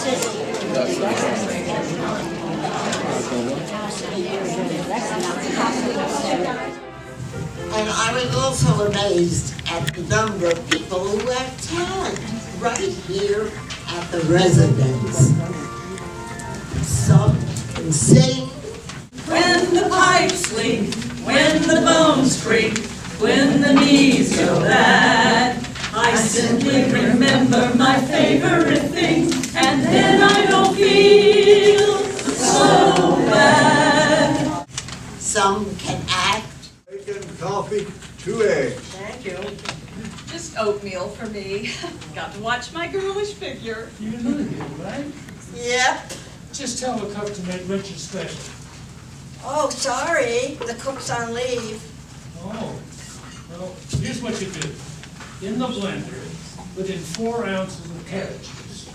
And I was also amazed at the number of people who have talent right here at the residence. Some can sing. When the pipes leak, when the bones creak, when the knees go bad, I simply remember my favorite thing, and then I don't feel so bad. Some can act. Bacon, coffee, 2 eggs. Thank you. Just oatmeal for me. Got to watch my girlish figure. You know it, right? Yep. Just tell the cook to make Richard special. Oh, sorry, the cook's on leave. Oh, well, here's what you do. In the blender, within 4 ounces of carrot juice.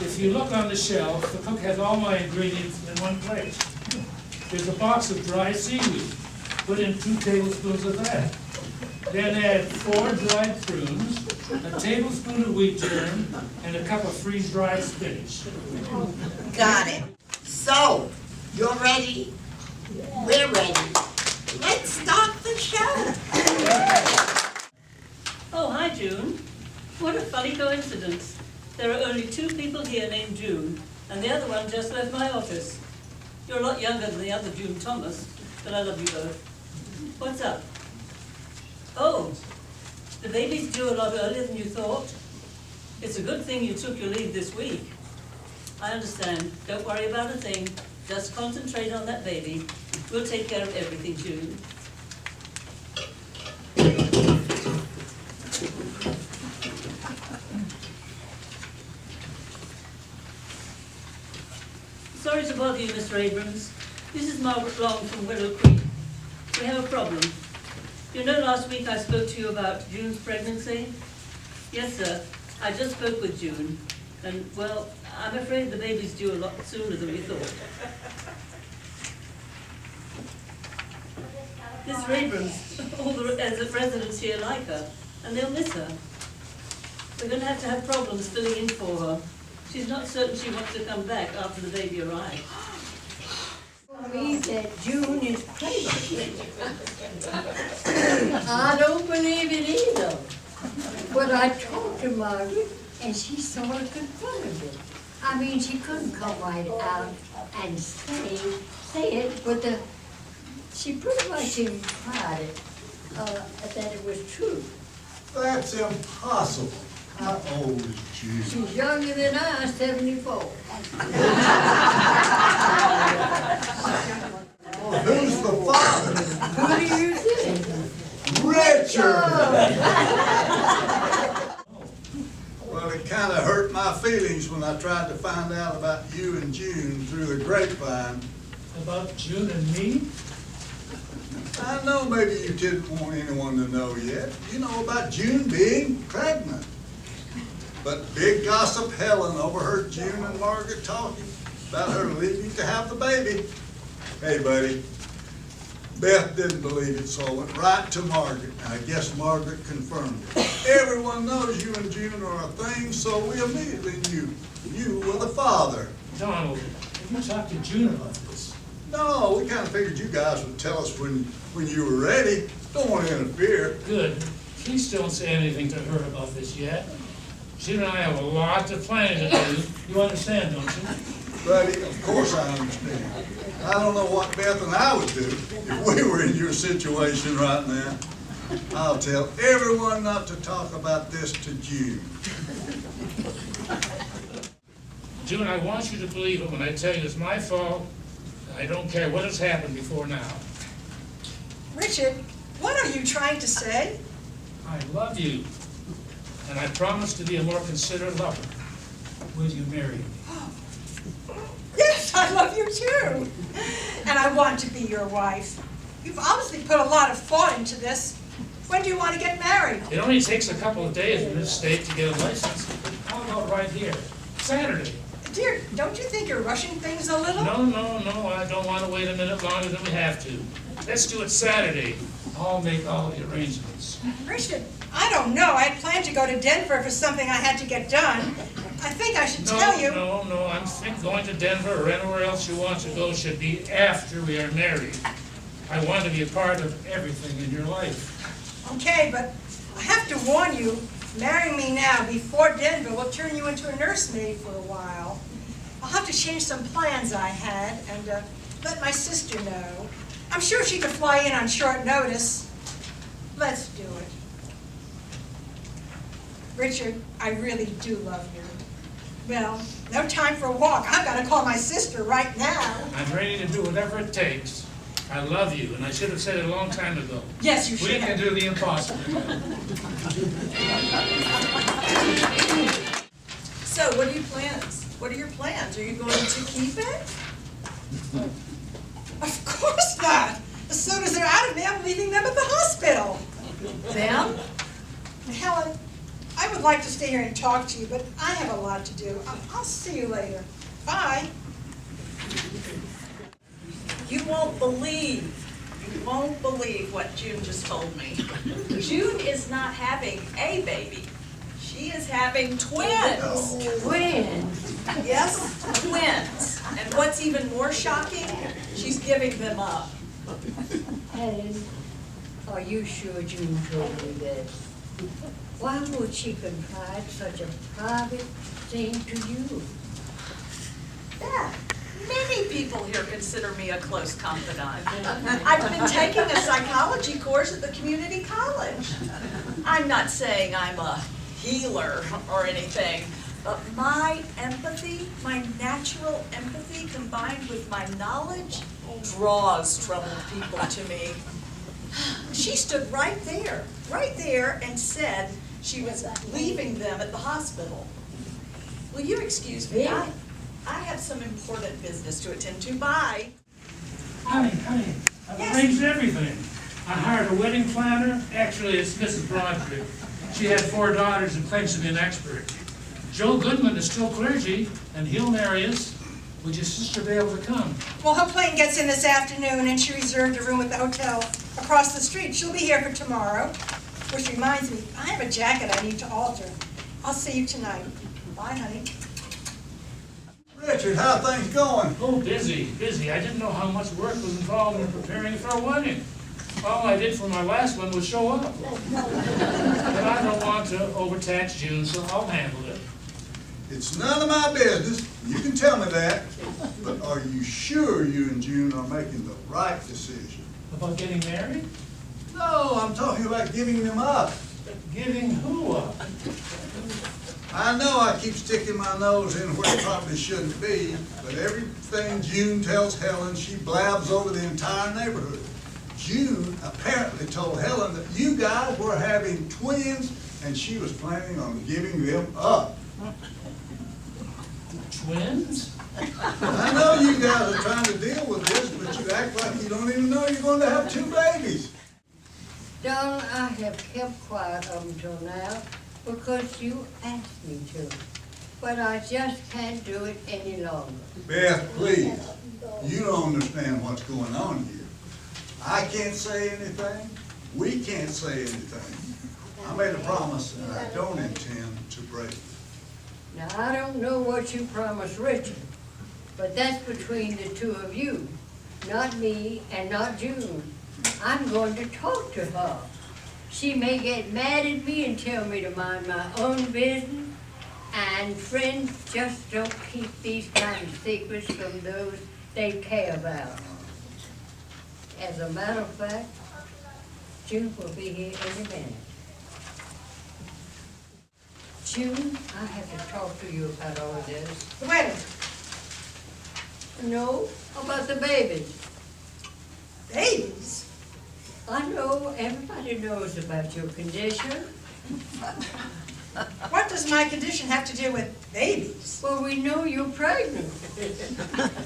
If you look on the shelf, the cook has all my ingredients in one place. There's a box of dry seaweed. Put in 2 tablespoons of that. Then add 4 dried prunes, a tablespoon of wheat germ, and a cup of freeze-dried spinach. Got it. So, you're ready? We're ready. Let's start the show. Oh, hi, June. What a funny coincidence. There are only 2 people here named June, and the other one just left my office. You're a lot younger than the other June Thomas, but I love you both. What's up? Oh, the baby's due a lot earlier than you thought. It's a good thing you took your leave this week. I understand. Don't worry about a thing. Just concentrate on that baby. We'll take care of everything, June. Sorry to bother you, Mr. Abrams. This is Margaret Long from Willow Creek. We have a problem. You know last week I spoke to you about June's pregnancy? Yes, sir. I just spoke with June. And, well, I'm afraid the baby's due a lot sooner than we thought. Mr. Abrams, all the residents here like her, and they'll miss her. We're going to have problems filling in for her. She's not certain she wants to come back after the baby arrives. Me that June is pregnant. I don't believe it either. But I talked to Margaret, and she sort of confirmed it. I mean, she couldn't come right out and say it, but she pretty much implied it, that it was true. That's impossible. How old is June? She's younger than I, 74. Well, who's the father? Who do you think? Richard! Well, it kind of hurt my feelings when I tried to find out about you and June through the grapevine. About June and me? I know maybe you didn't want anyone to know yet. You know about June being pregnant. But big gossip Helen overheard June and Margaret talking about her leaving to have the baby. Hey, buddy, Beth didn't believe it, so I went right to Margaret. And I guess Margaret confirmed it. Everyone knows you and June are a thing, so we immediately knew you were the father. Donald, have you talked to June about this? No, we kind of figured you guys would tell us when you were ready. Don't want to interfere. Good. Please don't say anything to her about this yet. June and I have a lot of planning to do. You understand, don't you? Buddy, of course I understand. I don't know what Beth and I would do if we were in your situation right now. I'll tell everyone not to talk about this to June. June, I want you to believe it when I tell you it's my fault. I don't care what has happened before now. Richard, what are you trying to say? I love you, and I promise to be a more considerate lover. Will you marry me? Yes, I love you too. And I want to be your wife. You've obviously put a lot of thought into this. When do you want to get married? It only takes a couple of days in this state to get a license. How about right here? Saturday. Dear, don't you think you're rushing things a little? No, I don't want to wait a minute longer than we have to. Let's do it Saturday. I'll make all the arrangements. Richard, I don't know. I had planned to go to Denver for something I had to get done. I think I should tell you. No, I'm thinking going to Denver or anywhere else you want to go should be after we are married. I want to be a part of everything in your life. Okay, but I have to warn you, marrying me now before Denver will turn you into a nursemaid for a while. I'll have to change some plans I had and let my sister know. I'm sure she could fly in on short notice. Let's do it. Richard, I really do love you. Well, no time for a walk. I've got to call my sister right now. I'm ready to do whatever it takes. I love you, and I should have said it a long time ago. Yes, you should We can have. do the impossible. So what are your plans? What are your plans? Are you going to keep it? Of course not. As soon as they're out of me, I'm leaving them at the hospital. Them? Helen, I would like to stay here and talk to you, but I have a lot to do. I'll see you later. Bye. You won't believe what June just told me. June is not having a baby. She is having twins. Twins? Yes, twins. And what's even more shocking, she's giving them up. Helen, are you sure June told me this? Why would she confide such a private thing to you? Yeah, many people here consider me a close confidant. I've been taking a psychology course at the community college. I'm not saying I'm a healer or anything, but my empathy, my natural empathy combined with my knowledge draws troubled people to me. She stood right there and said she was leaving them at the hospital. Will you excuse me? Yeah. I have some important business to attend to. Bye. Honey, I've Yes. arranged everything. I hired a wedding planner. Actually, it's Mrs. Broderick. She had 4 daughters and claims to be an expert. Joe Goodman is still clergy, and he'll marry us. Would your sister be able to come? Well, her plane gets in this afternoon, and she reserved a room at the hotel across the street. She'll be here for tomorrow. Which reminds me, I have a jacket I need to alter. I'll see you tonight. Bye, honey. Richard, how things going? Oh, busy. I didn't know how much work was involved in preparing for a wedding. All I did for my last one was show up. But I don't want to overtax June, so I'll handle it. It's none of my business. You can tell me that. But are you sure you and June are making the right decision? About getting married? No, I'm talking about giving them up. Giving who up? I know I keep sticking my nose in where it probably shouldn't be, but everything June tells Helen, she blabs over the entire neighborhood. June apparently told Helen that you guys were having twins, and she was planning on giving them up. Twins? I know you guys are trying to deal with this, but you act like you don't even know you're going to have 2 babies. Darling, I have kept quiet up until now because you asked me to. But I just can't do it any longer. Beth, please, you don't understand what's going on here. I can't say anything. We can't say anything. I made a promise, and I don't intend to break it. Now, I don't know what you promised Richard, but that's between the 2 of you, not me and not June. I'm going to talk to her. She may get mad at me and tell me to mind my own business, and friends just don't keep these kind of secrets from those they care about. As a matter of fact, June will be here any minute. June, I have to talk to you about all of this. The wedding. No, about the babies. Babies? I know everybody knows about your condition. What does my condition have to do with babies? Well, we know you're pregnant.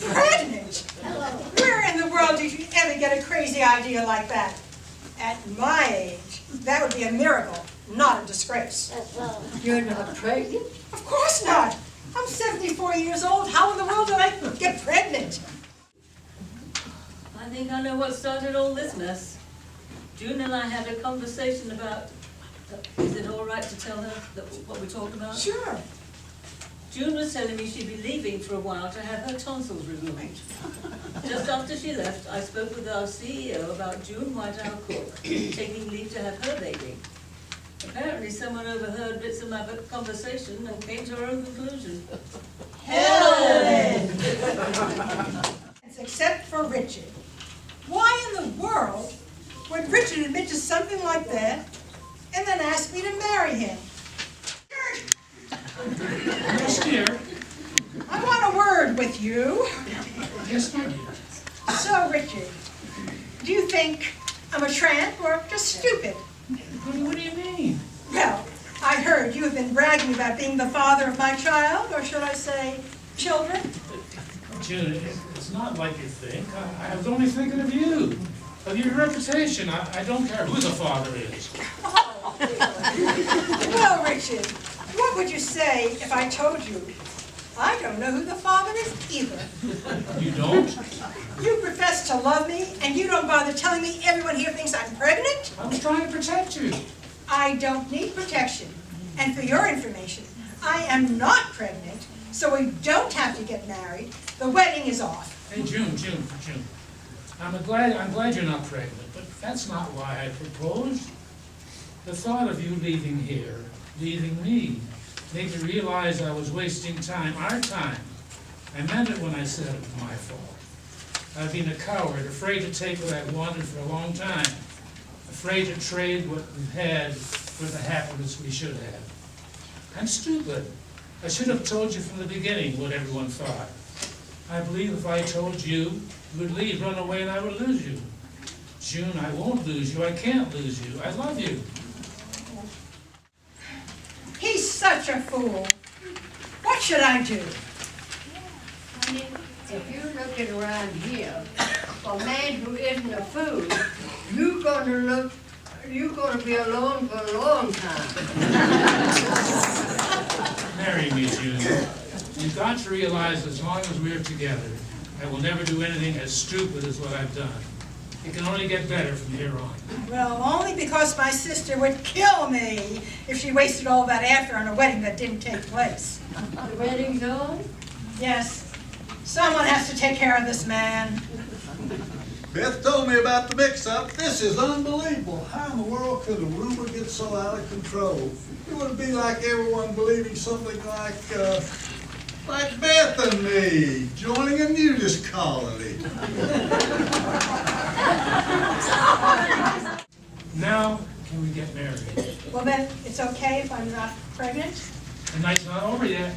Pregnant? Where in the world did you ever get a crazy idea like that? At my age, that would be a miracle, not a disgrace. You're not pregnant? Of course not. I'm 74 years old. How in the world did I get pregnant? I think I know what started all this mess. June and I had a conversation about, is it all right to tell her that what we talked about? Sure. June was telling me she'd be leaving for a while to have her tonsils removed. Just after she left, I spoke with our CEO about June Whiteout Cook taking leave to have her baby. Apparently someone overheard bits of my conversation and came to her own conclusion. Helen! Except for Richard. Why in the world would Richard admit to something like that and then ask me to marry him? Yes, dear. I want a word with you. Yes, my dear. So, Richard, do you think I'm a tramp or just stupid? What do you mean? Well, I heard you have been bragging about being the father of my child, or should I say, children? June, it's not like you think. I was only thinking of you, of your reputation. I don't care who the father is. Well, Richard, what would you say if I told you I don't know who the father is either? You don't? You profess to love me, and you don't bother telling me everyone here thinks I'm pregnant? I was trying to protect you. I don't need protection. And for your information, I am not pregnant, so we don't have to get married. The wedding is off. Hey, June. I'm glad you're not pregnant, but that's not why I proposed. The thought of you leaving here, leaving me, made me realize I was wasting time, our time. I meant it when I said it was my fault. I've been a coward, afraid to take what I've wanted for a long time, afraid to trade what we've had for the happiness we should have. I'm stupid. I should have told you from the beginning what everyone thought. I believe if I told you, you would leave, run away, and I would lose you. June, I won't lose you. I can't lose you. I love you. He's such a fool. What should I do? Honey, if you're looking around here for a man who isn't a fool, you're gonna be alone for a long time. Marry me, June. You've got to realize as long as we're together, I will never do anything as stupid as what I've done. It can only get better from here on. Well, only because my sister would kill me if she wasted all that after on a wedding that didn't take place. The wedding's on? Yes, someone has to take care of this man. Beth told me about the mix-up. This is unbelievable. How in the world could a rumor get so out of control? It would be like everyone believing something like Beth and me joining a nudist colony. Now, can we get married? Well, then, it's okay if I'm not pregnant? The night's not over yet.